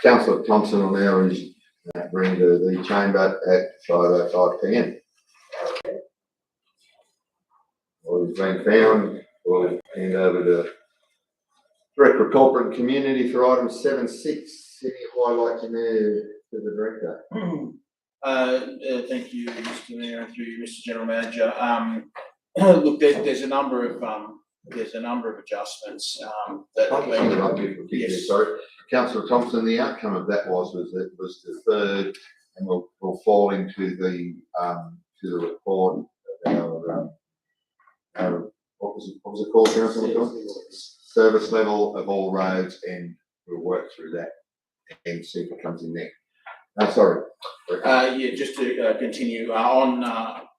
Councillor Thompson will now bring the chamber at 5:05 p.m. All has been found. We'll hand over to Director of Corporate and Community for item 7.6. Any highlights in there to the Director? Thank you, Mr. Mayor, and through you, Mr. General Manager. Look, there's a number of adjustments that. Yes. Sorry, Councillor Thompson. The outcome of that was deferred, and will fall into the report of our what was it called, Councillor? Service level of all roads, and we'll work through that and see if it comes in there. Sorry. Yeah, just to continue on.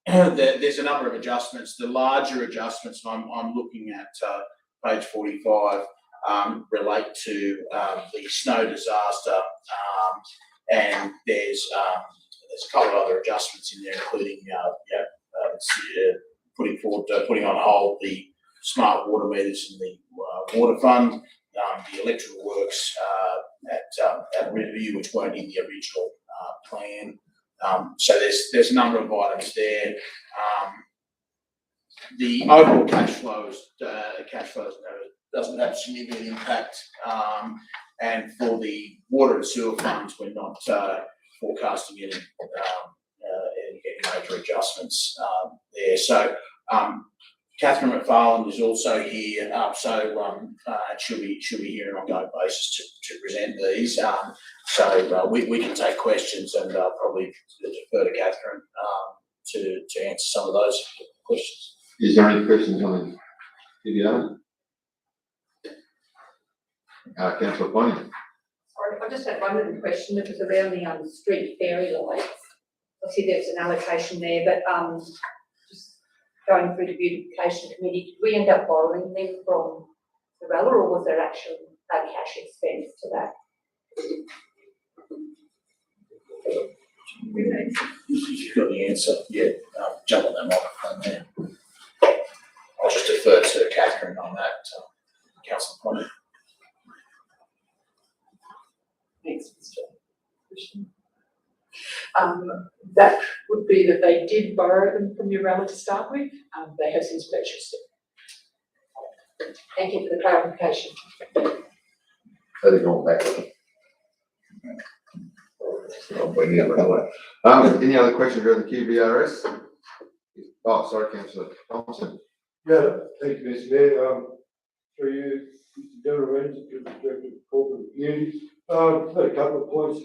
There's a number of adjustments. The larger adjustments I'm looking at page 45 relate to the snow disaster, and there's a couple of other adjustments in there, including putting on hold the smart water meters in the water fund, the electrical works at review, which weren't in the original plan. So there's a number of items there. The overall cash flows doesn't have significant impact, and for the water and sewer funds, we're not forecasting any major adjustments there. So Catherine McFarland is also here, so she'll be here on an ongoing basis to present these. So we can take questions, and probably defer to Catherine to answer some of those questions. Is there any questions on the video? Councillor Poyney. Sorry, I just had one little question. It was around the street fairy lights. Obviously, there's an allocation there, but just going through the beautification committee, did we end up borrowing them from the Rella, or was there actually a cash expense to that? You've got the answer. Yeah, jump on that microphone there. I'll just defer to Catherine on that, Councillor Poyney. Thanks, Mr. Christian. That would be that they did borrow them from Urella to start with. They have since purchased it. Thank you for the clarification. They're going back. Any other questions around the QBRS? Oh, sorry, Councillor Thompson. Yeah, thank you, Mr. Mayor. For you, Mr. General Manager, Director of Corporate and Community. I've got a couple of points,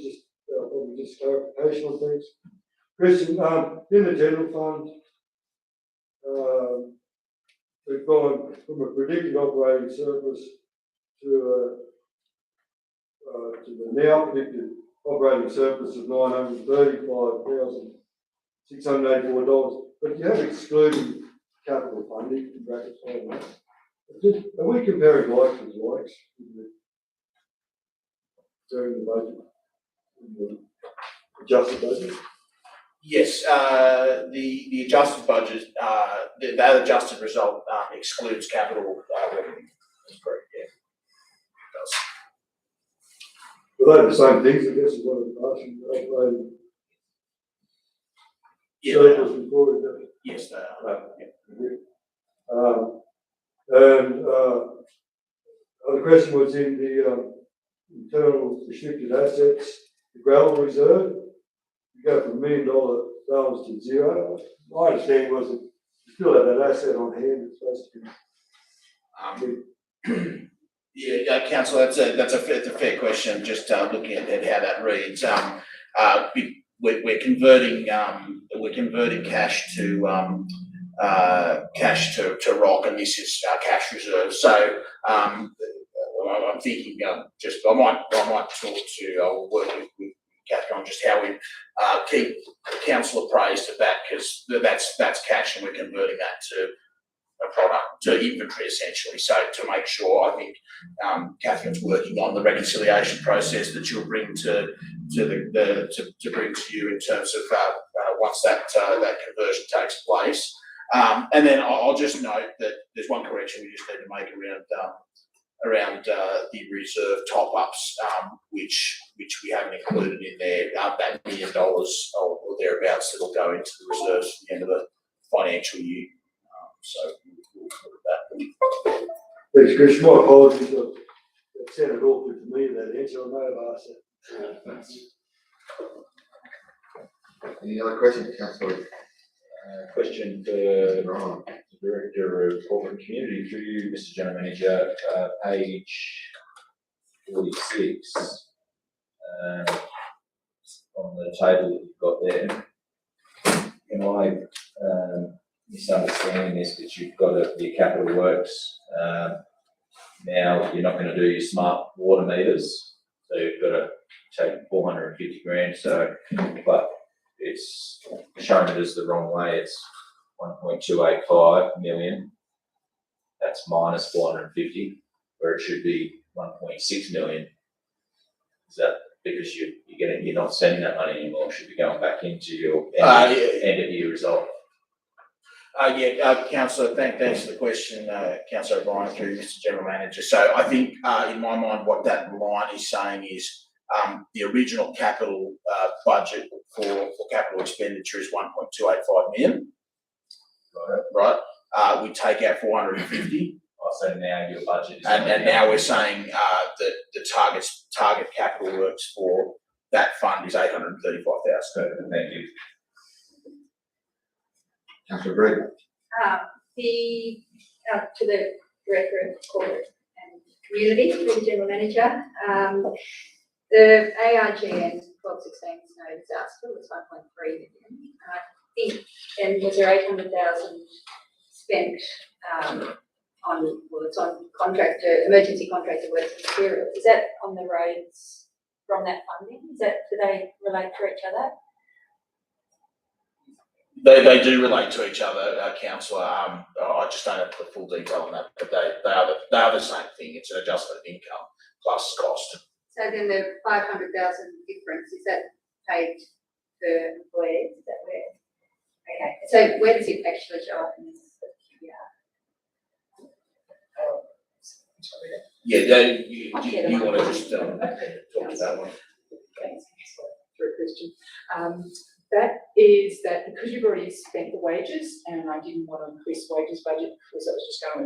probably just clarification on things. Christian, in the general fund, we've gone from a predicted operating surplus to the now predicted operating surplus of $935,684. But you have excluded capital funding in brackets. Are we comparing likes with likes during the budget, the adjusted budget? Yes, the adjusted budget, that adjusted result excludes capital revenue. That's correct, yeah. It does. Well, they're the same things, I guess, as what the operating. Yeah, surplus before it. Yes, they are. And the question was in the internal restricted assets, the gravel reserve. You go from $1 million balance to zero. My understanding was that you still have that asset on hand. It's supposed to be. Yeah, Councillor, that's a fair question. Just looking at how that reads, we're converting cash to rock, and this is our cash reserve. So I'm thinking I might talk to. I'll work with Catherine on just how we keep the council appraised of that, because that's cash, and we're converting that to a product, to inventory essentially. So to make sure, I think Catherine's working on the reconciliation process that she'll bring to bring to you in terms of once that conversion takes place. And then I'll just note that there's one correction we just need to make the reserve top-ups, which we haven't included in there, that $1 million or thereabouts that'll go into the reserves at the end of the financial year. So we'll look at that. Thanks, Chris. My apologies. That sounded awkward to me, that answer. I may have asked that. Any other questions, councillor? Question for Ron, Director of Corporate Community, through you, Mr. General Manager, page 46, on the table that you've got there. Am I misunderstanding this, that you've got your capital works, now you're not going to do your smart water meters, so you've got to take 450 grand, so, but it's shown it as the wrong way. It's 1.285 million. That's minus 450, where it should be 1.6 million. Is that because you're not sending that money anymore? Should be going back into your end of year result? Councillor, thanks for the question, Councillor O'Brien, through Mr. General Manager. So I think, in my mind, what that line is saying is the original capital budget for capital expenditure is 1.285 million. Right. We take out 450. So now your budget is. And now we're saying that the target capital works for that fund is 835,000. Thank you. Councillor Greg? To the Director of Corporate and Community, to the General Manager, the ARGN 1216 snow disaster was 1.3 million. I think, and was there 800,000 spent it's on emergency contractor works and materials. Is that on the roads from that funding? Do they relate to each other? They do relate to each other, Councillor. I just don't have the full detail on that, but they are the same thing. It's an adjustment of income plus cost. So then the 500,000 difference, is that paid per employee? Is that where? Okay. So where does it actually show up in this QBR? Yeah, you want to just talk to that one? Thanks, for a question. That is that because you've already spent the wages, and I didn't want to increase wages budget because I was just going